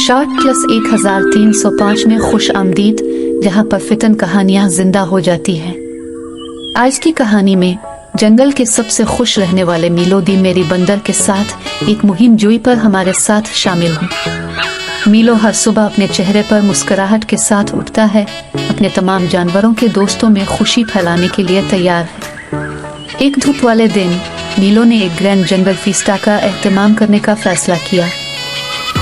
Shark plus 1305 में खुश आमदीद, जहाँ पर फितन कहानियाँ जिंदा हो जाती हैं। आज की कहानी में जंगल के सबसे खुश रहने वाले मीलो दी मेरी बंदर के साथ एक मुहिम जोई पर हमारे साथ शामिल हूँ। मीलो हर सुबह अपने चेहरे पर मुस्कुराहट के साथ उठता है, अपने तमाम जानवरों के दोस्तों में खुशी फैलाने के लिए तैयार है। एक धूप वाले दिन मीलो ने एक ग्रैंड जंगल फीस्टा का एहतमाम करने का फैसला किया।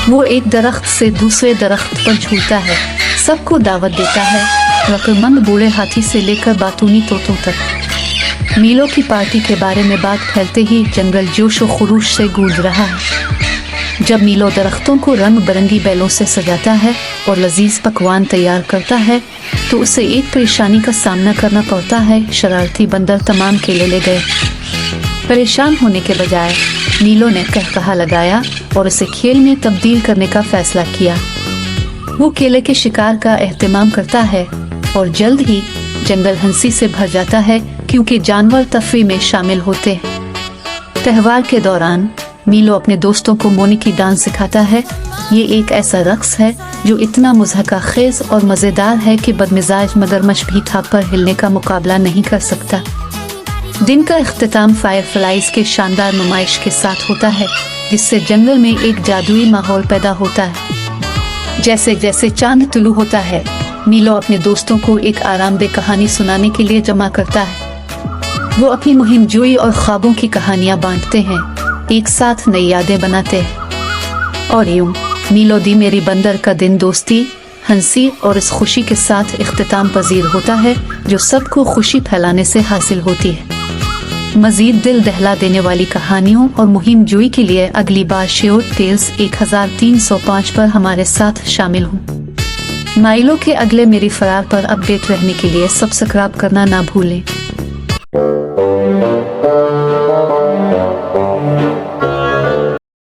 वो एक दरख्त से दूसरे दरख्त पर झूलता है, सबको दावत देता है, अक्लमंद बूढ़े हाथी से लेकर बातूनी तोतों तक। मीलो की पार्टी के बारे में बात फैलते ही जंगल जोश और खरूश से गूंज रहा है। जब मीलो दरख्तों को रंग बिरंगी बैलों से सजाता है और लजीज पकवान तैयार करता है तो उसे एक परेशानी का सामना करना पड़ता है। शरारती बंदर तमाम केले ले गए। परेशान होने के बजाय मीलो ने कहकहा लगाया और उसे खेल में तब्दील करने का फैसला किया। वो केले के शिकार का एहतमाम करता है और जल्द ही जंगल हंसी से भर जाता है क्योंकि जानवर तफरी में शामिल होते हैं। त्योहार के दौरान मीलो अपने दोस्तों को मोनिकी डांस सिखाता है। ये एक ऐसा रक्स है जो इतना मुज़हका खेज और मज़ेदार है कि बदमिजाज मगरमच्छ भी थाप पर हिलने का मुकाबला नहीं कर सकता। दिन का इख्तिताम फायरफ्लाइज के शानदार नुमाइश के साथ होता है, जिससे जंगल में एक जादुई माहौल पैदा होता है। जैसे जैसे चांद तुलू होता है, मीलो अपने दोस्तों को एक आरामदेह कहानी सुनाने के लिए जमा करता है। वो अपनी मुहिम जोई और ख्वाबों की कहानियां बांटते हैं, एक साथ नई यादें बनाते हैं और यूं मीलो दी मेरी बंदर का दिन दोस्ती, हंसी और इस खुशी के साथ इख्तिताम पजीर होता है जो सबको खुशी फैलाने से हासिल होती है। मजीद दिल दहला देने वाली कहानियों और मुहिम जोई के लिए अगली बार श्योर टेल्स 1305 पर हमारे साथ शामिल हूँ। माइलो के अगले मेरी फरार पर अपडेट रहने के लिए सब्सक्राइब करना ना भूलें।